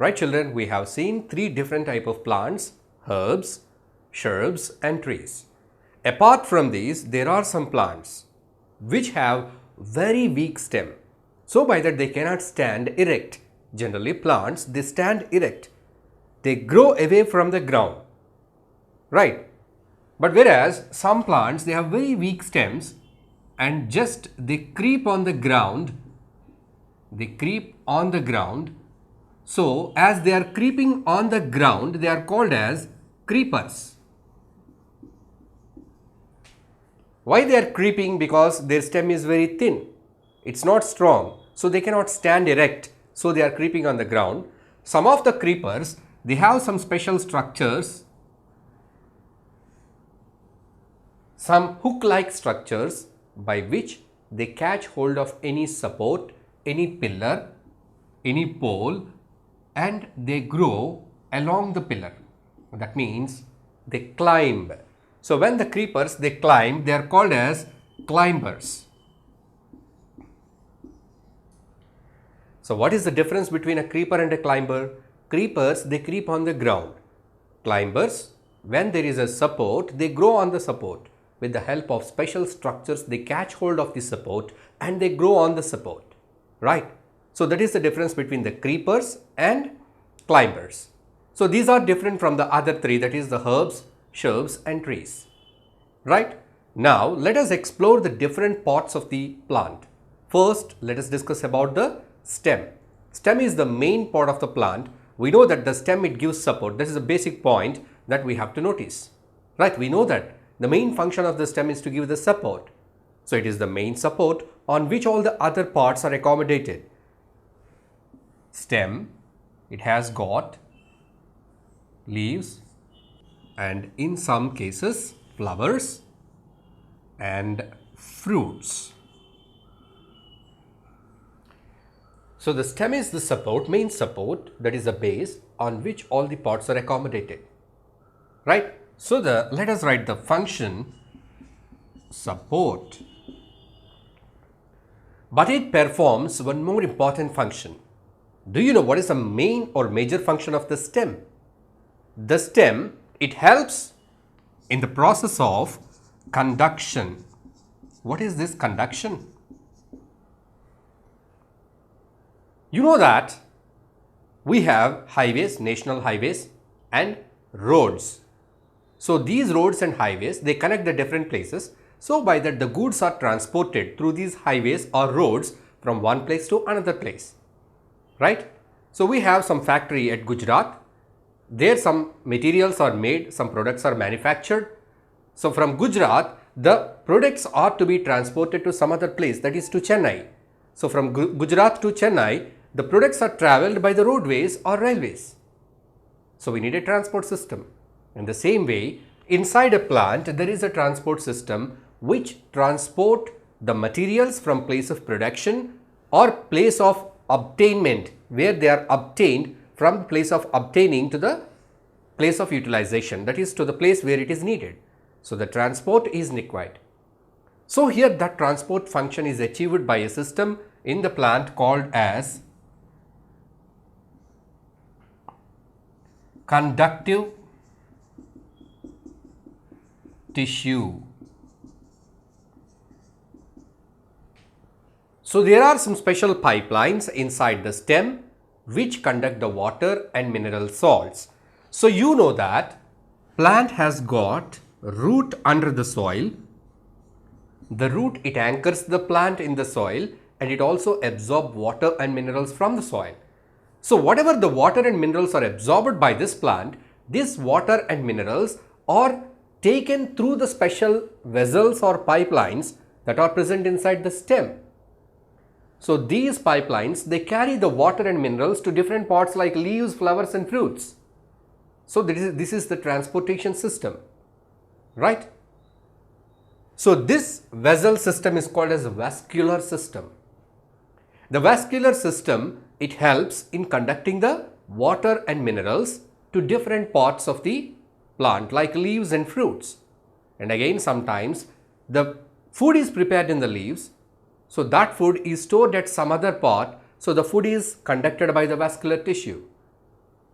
Right children, we have seen three different type of plants: herbs, shrubs and trees. Apart from these, there are some plants which have very weak stem. So by that they cannot stand erect. Generally plants, they stand erect. They grow away from the ground. Right. But whereas some plants, they have very weak stems and just they creep on the ground. They creep on the ground. So as they are creeping on the ground, they are called as creepers. Why they are creeping? Because their stem is very thin. It's not strong. So they cannot stand erect. So they are creeping on the ground. Some of the creepers, they have some special structures, some hook-like structures by which they catch hold of any support, any pillar, any pole, and they grow along the pillar. That means they climb. So when the creepers, they climb, they are called as climbers. So what is the difference between a creeper and a climber? Creepers, they creep on the ground. Climbers, when there is a support, they grow on the support. With the help of special structures, they catch hold of the support and they grow on the support. Right? So that is the difference between the creepers and climbers. So these are different from the other three, that is the herbs, shrubs and trees. Right? Now let us explore the different parts of the plant. First, let us discuss about the stem. Stem is the main part of the plant. We know that the stem, it gives support. This is a basic point that we have to notice. Right? We know that the main function of the stem is to give the support. So it is the main support on which all the other parts are accommodated. Stem, it has got leaves and in some cases flowers and fruits. So the stem is the support, main support, that is the base on which all the parts are accommodated. Right? So let us write the function support. But it performs one more important function. Do you know what is the main or major function of the stem? The stem, it helps in the process of conduction. What is this conduction? You know that we have highways, national highways and roads. So these roads and highways, they connect the different places. So by that the goods are transported through these highways or roads from one place to another place. Right? So we have some factory at Gujarat. There some materials are made, some products are manufactured. So from Gujarat, the products are to be transported to some other place, that is to Chennai. So from Gujarat to Chennai, the products are travelled by the roadways or railways. So we need a transport system. In the same way, inside a plant, there is a transport system which transport the materials from place of production or place of obtainment, where they are obtained from the place of obtaining to the place of utilization, that is to the place where it is needed. So the transport is required. So here that transport function is achieved by a system in the plant called as conductive tissue. So there are some special pipelines inside the stem which conduct the water and mineral salts. So you know that plant has got root under the soil. The root, it anchors the plant in the soil and it also absorbs water and minerals from the soil. So whatever the water and minerals are absorbed by this plant, this water and minerals are taken through the special vessels or pipelines that are present inside the stem. So these pipelines, they carry the water and minerals to different parts like leaves, flowers and fruits. So this is the transportation system, right? So this vessel system is called as a vascular system. The vascular system, it helps in conducting the water and minerals to different parts of the plant like leaves and fruits. And again, sometimes the food is prepared in the leaves. So that food is stored at some other part. So the food is conducted by the vascular tissue.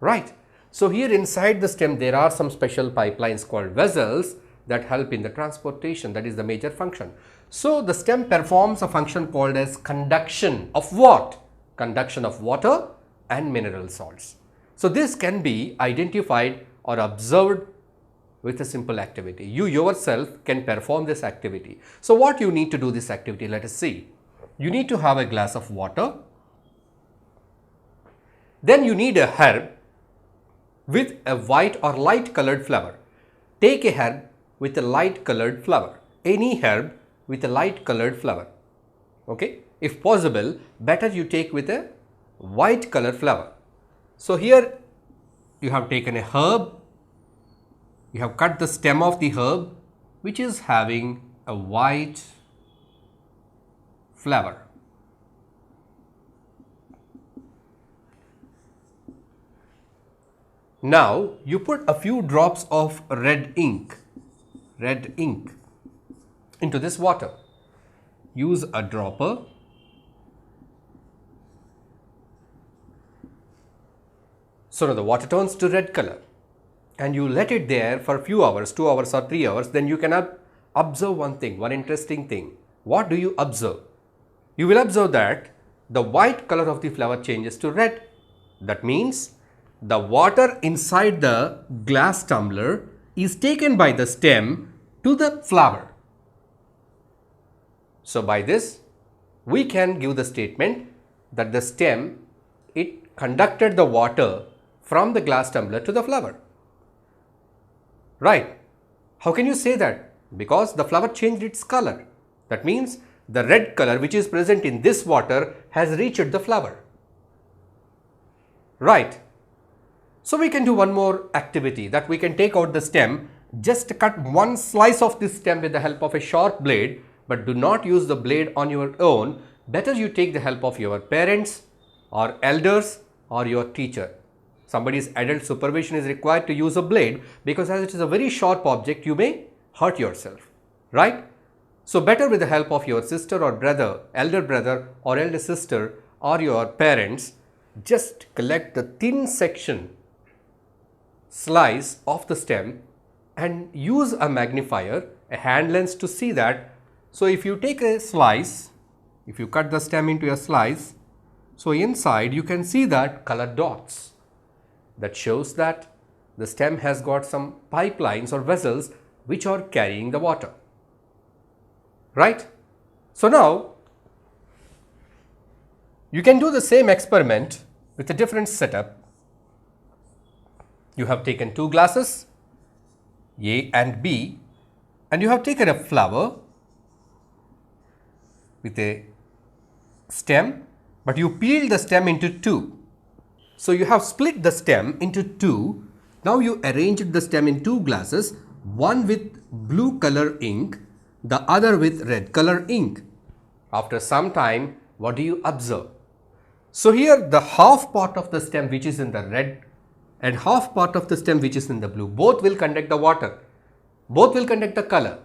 right? So here inside the stem there are some special pipelines called vessels that help in the transportation, that is the major function. So the stem performs a function called as conduction of what? Conduction of water and mineral salts. So this can be identified or observed with a simple activity. You yourself can perform this activity. So what you need to do this activity, let us see. You need to have a glass of water. Then you need a herb with a white or light colored flower. Take a herb with a light colored flower. Any herb with a light colored flower. Okay. If possible, better you take with a white color flower. So here you have taken a herb. You have cut the stem of the herb which is having a white flower. Now you put a few drops of red ink into this water. Use a dropper. So now the water turns to red color and you let it there for a few hours, 2 hours or 3 hours. Then you can observe one thing, one interesting thing. What do you observe? You will observe that the white color of the flower changes to red. That means the water inside the glass tumbler is taken by the stem to the flower. So by this we can give the statement that the stem, it conducted the water from the glass tumbler to the flower. Right. How can you say that? Because the flower changed its color. That means the red color which is present in this water has reached the flower. Right. So we can do one more activity, that we can take out the stem, just cut one slice of this stem with the help of a sharp blade, but do not use the blade on your own. Better you take the help of your parents or elders or your teacher. Somebody's adult supervision is required to use a blade, because as it is a very sharp object, you may hurt yourself, right? So better with the help of your sister or brother, elder or elder sister or your parents, just collect the thin section slice of the stem and use a magnifier, a hand lens, to see that. So if you take a slice, if you cut the stem into a slice, so inside you can see that colored dots. That shows that the stem has got some pipelines or vessels which are carrying the water. Right? So now you can do the same experiment with a different setup. You have taken two glasses, A and B, and you have taken a flower with a stem, but you peeled the stem into two. So you have split the stem into two. Now you arranged the stem in two glasses, one with blue color ink, the other with red color ink. After some time, what do you observe? So here the half part of the stem which is in the red and half part of the stem which is in the blue, both will conduct the water, both will conduct the color.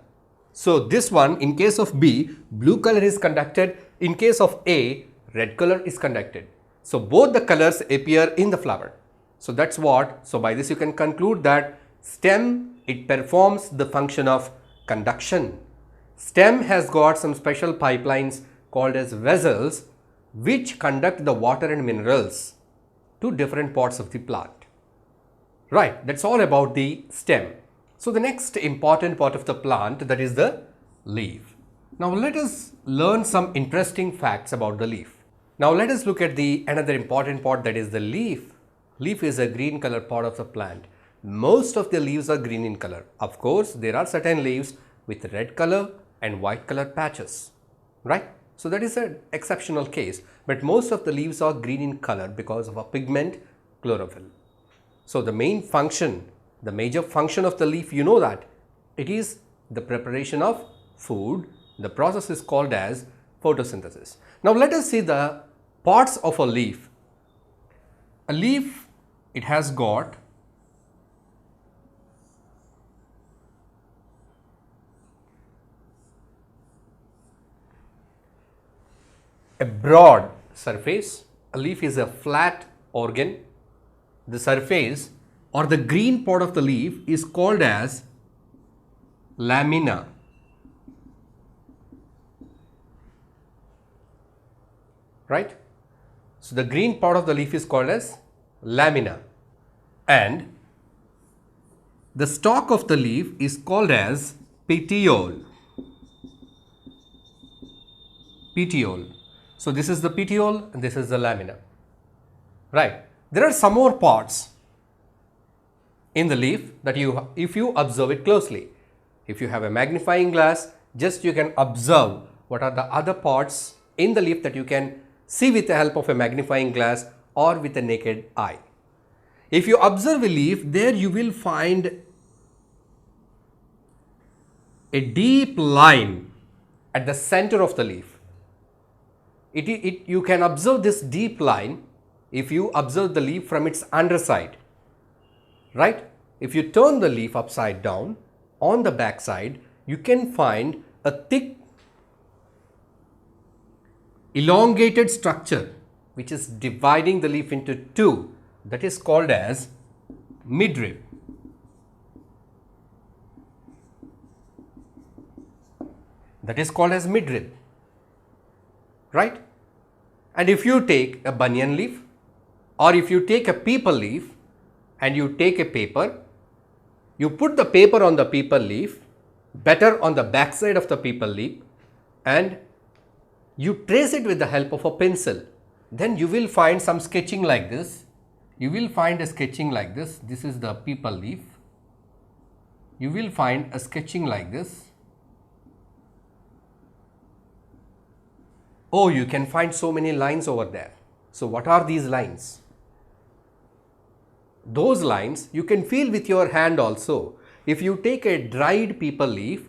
So this one, in case of B, blue color is conducted, in case of A, red color is conducted. So both the colors appear in the flower. So that's what, so by this you can conclude that stem, it performs the function of conduction. Stem has got some special pipelines called as vessels which conduct the water and minerals to different parts of the plant. Right, that's all about the stem. So the next important part of the plant, that is the leaf. Now let us learn some interesting facts about the leaf. Now let us look at the another important part, that is the leaf. Leaf is a green color part of the plant. Most of the leaves are green in color. Of course, there are certain leaves with red color and white color patches, right? So that is an exceptional case, but most of the leaves are green in color because of a pigment, chlorophyll. So the main function, the major function of the leaf, you know that it is the preparation of food. The process is called as photosynthesis. Now let us see the parts of a leaf. A leaf, it has got a broad surface. A leaf is a flat organ. the surface or the green part of the leaf is called as lamina. Right? So the green part of the leaf is called as lamina, and the stalk of the leaf is called as petiole. Petiole. So this is the petiole and this is the lamina. Right. There are some more parts in the leaf that if you observe it closely, if you have a magnifying glass, just you can observe what are the other parts in the leaf that you can see with the help of a magnifying glass or with a naked eye. If you observe a leaf, there you will find a deep line at the center of the leaf. You can observe this deep line if you observe the leaf from its underside. Right? If you turn the leaf upside down, on the back side, you can find a thick, elongated structure which is dividing the leaf into two. That is called as midrib. That is called as midrib. Right? And if you take a banyan leaf, or if you take a peepal leaf and you take a paper, you put the paper on the peepal leaf, better on the back side of the peepal leaf, and you trace it with the help of a pencil. Then you will find some sketching like this. You will find a sketching like this. This is the peepal leaf. You will find a sketching like this. Oh, you can find so many lines over there. So what are these lines? Those lines you can feel with your hand also. If you take a dried peepal leaf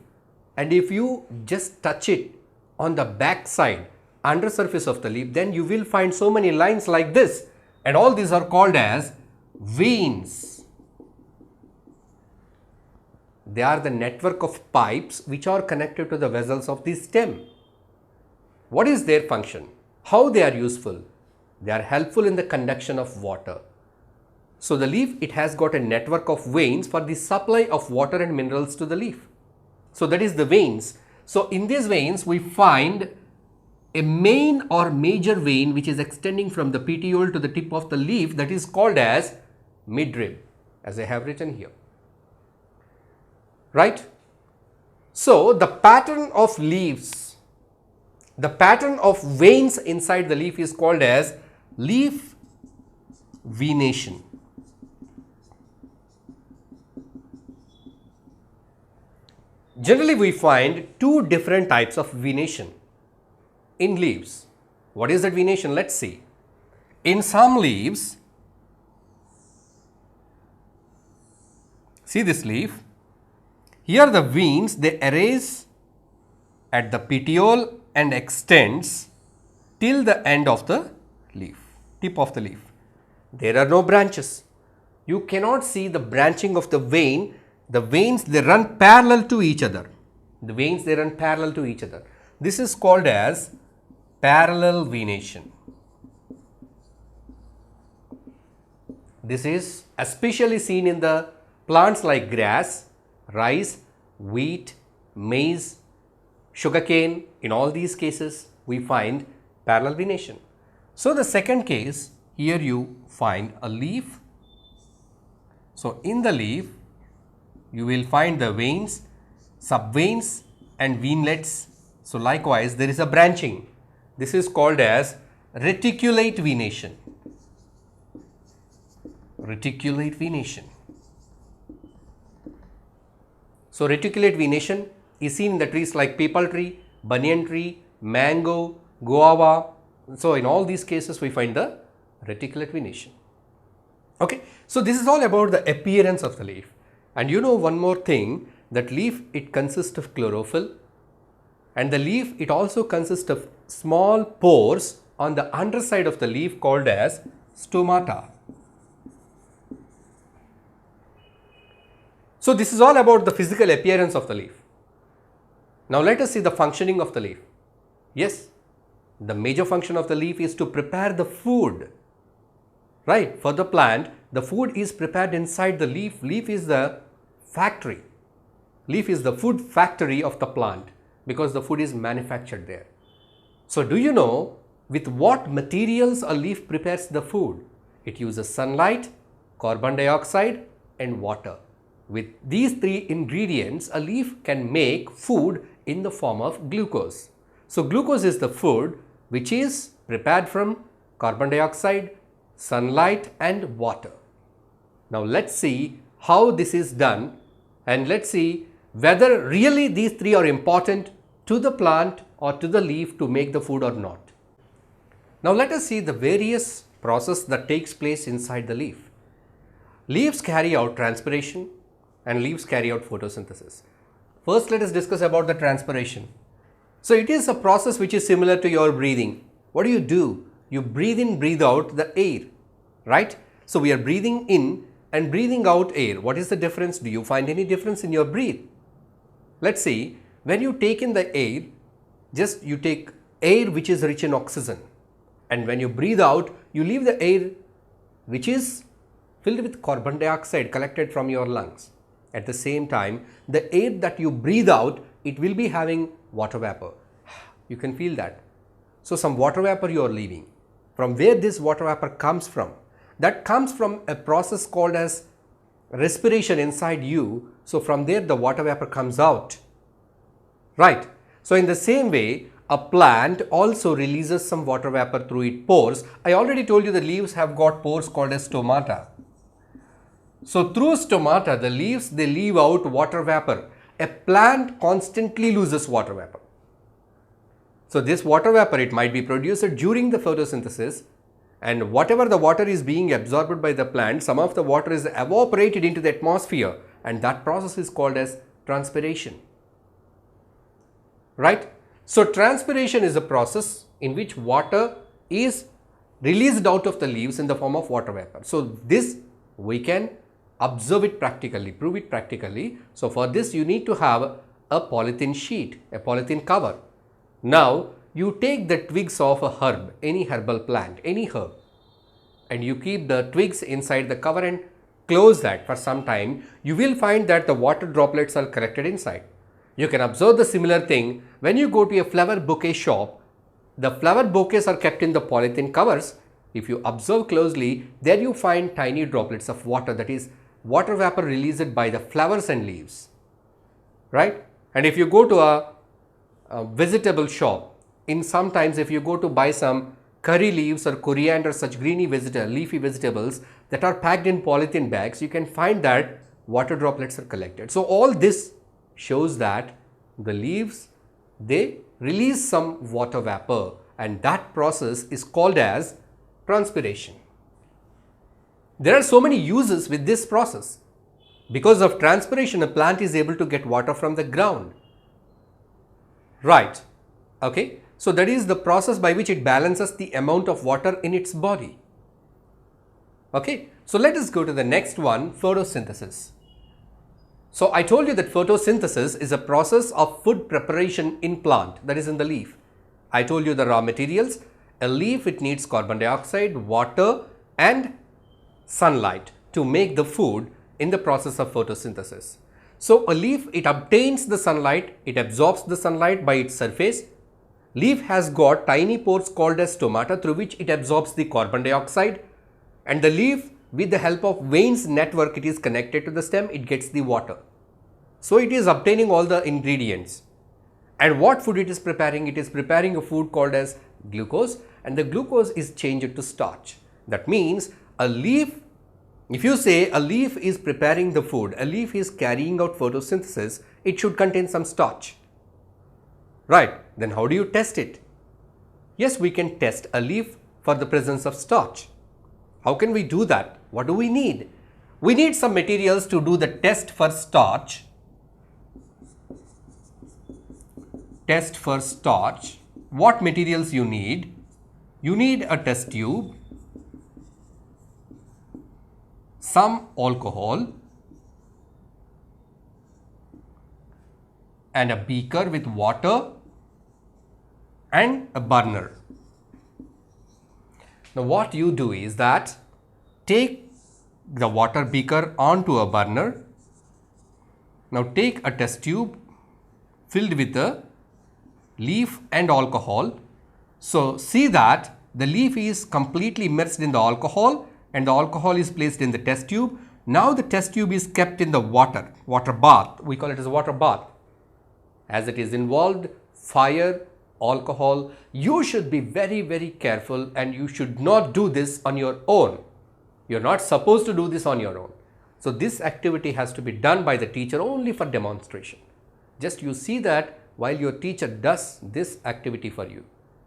and if you just touch it on the back side, under surface of the leaf, then you will find so many lines like this, and all these are called as veins. They are the network of pipes which are connected to the vessels of the stem. What is their function? How they are useful? They are helpful in the conduction of water. So the leaf, it has got a network of veins for the supply of water and minerals to the leaf. So that is the veins. So in these veins we find a main or major vein which is extending from the petiole to the tip of the leaf, that is called as midrib, as I have written here. Right? So the pattern of leaves, the pattern of veins inside the leaf is called as leaf venation. Generally, we find two different types of venation in leaves. What is that venation? Let's see. In some leaves, see this leaf, here the veins, they arise at the petiole and extends till the end of the leaf, tip of the leaf. There are no branches. You cannot see the branching of the vein. The veins, they run parallel to each other. The veins, they run parallel to each other. This is called as parallel venation. This is especially seen in the plants like grass, rice, wheat, maize, sugarcane. In all these cases, we find parallel venation. So the second case, here you find a leaf. So in the leaf, you will find the veins, subveins and venlets. So likewise, there is a branching. This is called as reticulate venation. Reticulate venation. So reticulate venation is seen in the trees like peepal tree, banyan tree, mango, guava. So in all these cases, we find the reticulate venation. Okay. So this is all about the appearance of the leaf. And you know one more thing, that leaf, it consists of chlorophyll, and the leaf, it also consists of small pores on the underside of the leaf called as stomata. So this is all about the physical appearance of the leaf. Now let us see the functioning of the leaf. Yes, the major function of the leaf is to prepare the food, right, for the plant the food is prepared inside the leaf. Leaf is the factory. Leaf is the food factory of the plant because the food is manufactured there. So do you know with what materials a leaf prepares the food? It uses sunlight, carbon dioxide and water. With these three ingredients, a leaf can make food in the form of glucose. So glucose is the food which is prepared from carbon dioxide, sunlight and water. Now let's see how this is done and let's see whether really these three are important to the plant or to the leaf to make the food or not. Now let us see the various process that takes place inside the leaf. Leaves carry out transpiration and leaves carry out photosynthesis. First let us discuss about the transpiration. So it is a process which is similar to your breathing. What do? You breathe in, breathe out the air, right? So we are breathing in and breathing out air. What is the difference? Do you find any difference in your breath? Let's see, when you take in the air, just you take air which is rich in oxygen, and when you breathe out, you leave the air which is filled with carbon dioxide collected from your lungs. At the same time, the air that you breathe out, it will be having water vapor. You can feel that. So some water vapor you are leaving. From where this water vapor comes from? That comes from a process called as respiration inside you. So from there the water vapor comes out, right? So in the same way, a plant also releases some water vapor through its pores. I already told you the leaves have got pores called as stomata. So through stomata, the leaves, they leave out water vapor. A plant constantly loses water vapor. So this water vapor, it might be produced during the photosynthesis, and whatever the water is being absorbed by the plant, some of the water is evaporated into the atmosphere, and that process is called as transpiration, right? So transpiration is a process in which water is released out of the leaves in the form of water vapor. So this we can observe it practically, prove it practically. So for this you need to have a polythene sheet, a polythene cover. Now you take the twigs of a herb, any herbal plant, any herb, and you keep the twigs inside the cover and close that for some time. You will find that the water droplets are collected inside. You can observe the similar thing when you go to a flower bouquet shop. The flower bouquets are kept in the polythene covers. If you observe closely, there you find tiny droplets of water, that is water vapor released by the flowers and leaves, right? And if you go to a vegetable shop, in sometimes if you go to buy some curry leaves or coriander, such greeny leafy vegetables that are packed in polythene bags, you can find that water droplets are collected. So all this shows that the leaves, they release some water vapor, and that process is called as transpiration. There are so many uses with this process. Because of transpiration, a plant is able to get water from the ground, right? Okay, so that is the process by which it balances the amount of water in its body. Okay, so let us go to the next one, photosynthesis. So I told you that photosynthesis is a process of food preparation in plant, that is in the leaf. I told you the raw materials. A leaf, it needs carbon dioxide, water and sunlight to make the food in the process of photosynthesis. So a leaf, it obtains the sunlight, it absorbs the sunlight by its surface. Leaf has got tiny pores called as stomata through which it absorbs the carbon dioxide, and the leaf, with the help of veins network, it is connected to the stem, it gets the water. So it is obtaining all the ingredients. And what food it is preparing? It is preparing a food called as glucose, and the glucose is changed to starch. That means a leaf, if you say a leaf is preparing the food, a leaf is carrying out photosynthesis, it should contain some starch, right? Then how do you test it? Yes, we can test a leaf for the presence of starch. How can we do that? What do we need? We need some materials to do the test for starch. Test for starch. What materials you need? You need a test tube, some alcohol, and a beaker with water and a burner. Now what you do is that take the water beaker onto a burner. Now take a test tube filled with the leaf and alcohol. So see that the leaf is completely immersed in the alcohol and the alcohol is placed in the test tube. Now the test tube is kept in the water bath. We call it as a water bath. As it is involved fire, alcohol, you should be very, very careful and you should not do this on your own. You are not supposed to do this on your own. So this activity has to be done by the teacher only for demonstration. Just you see that while your teacher does this activity for you,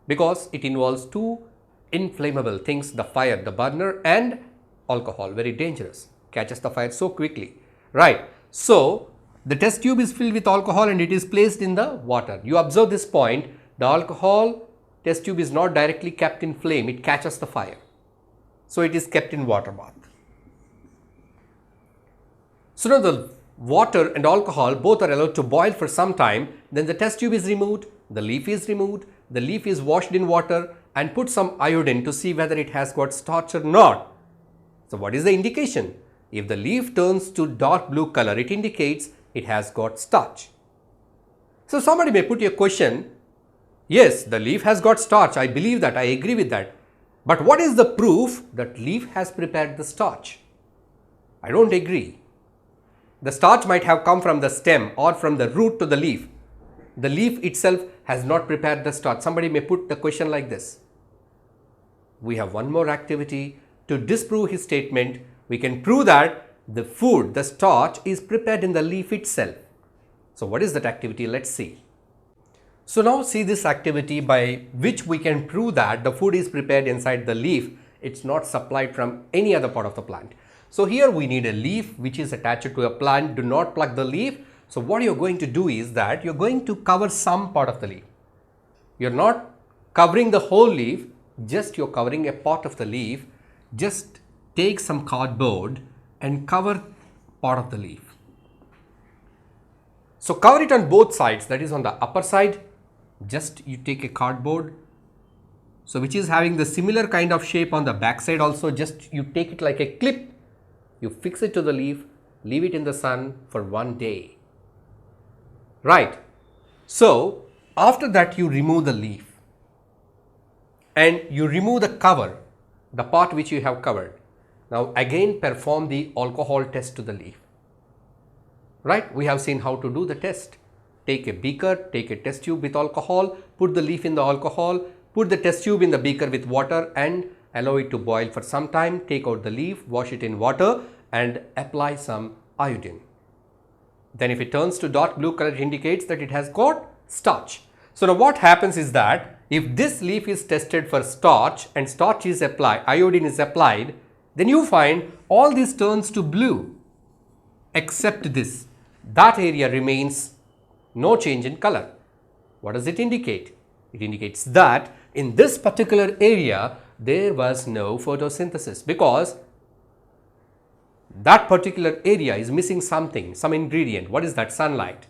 because it involves two inflammable things, the fire, the burner, and alcohol, very dangerous, catches the fire so quickly, right? So the test tube is filled with alcohol and it is placed in the water. You observe this point, the alcohol test tube is not directly kept in flame, it catches the fire. So it is kept in water bath. So now the water and alcohol both are allowed to boil for some time, then the test tube is removed, the leaf is removed, the leaf is washed in water and put some iodine to see whether it has got starch or not. So what is the indication? If the leaf turns to dark blue color, it indicates it has got starch. So somebody may put a question, yes, the leaf has got starch, I believe that, I agree with that. But what is the proof that leaf has prepared the starch? I don't agree. The starch might have come from the stem or from the root to the leaf. The leaf itself has not prepared the starch. Somebody may put the question like this. We have one more activity to disprove his statement. We can prove that the food, the starch, is prepared in the leaf itself. So what is that activity? Let's see. So now see this activity by which we can prove that the food is prepared inside the leaf. It's not supplied from any other part of the plant. So here we need a leaf which is attached to a plant. Do not pluck the leaf. So what you're going to do is that you're going to cover some part of the leaf. You're not covering the whole leaf, just you're covering a part of the leaf. Just take some cardboard and cover part of the leaf. So cover it on both sides, that is on the upper side. Just you take a cardboard, so which is having the similar kind of shape on the back side also. Just you take it like a clip, you fix it to the leaf, leave it in the sun for 1 day. Right. So after that you remove the leaf and you remove the cover, the part which you have covered. Now again perform the alcohol test to the leaf. Right. We have seen how to do the test. Take a beaker, take a test tube with alcohol, put the leaf in the alcohol, put the test tube in the beaker with water and allow it to boil for some time. Take out the leaf, wash it in water and apply some iodine. Then if it turns to dark blue color, it indicates that it has got starch. So now what happens is that if this leaf is tested for starch and starch is applied, iodine is applied, then you find all this turns to blue except this. That area remains no change in color. What does it indicate? It indicates that in this particular area there was no photosynthesis because that particular area is missing something, some ingredient. What is that? Sunlight.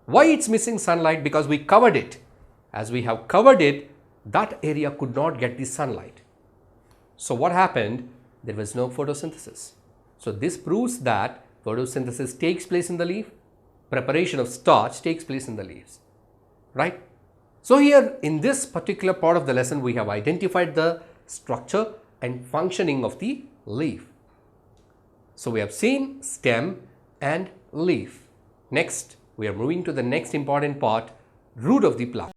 Why it's missing sunlight? Because we covered it. As we have covered it, that area could not get the sunlight. So what happened? There was no photosynthesis. So this proves that photosynthesis takes place in the leaf, preparation of starch takes place in the leaves, right? So here in this particular part of the lesson, we have identified the structure and functioning of the leaf. So we have seen stem and leaf. Next, we are moving to the next important part, root of the plant.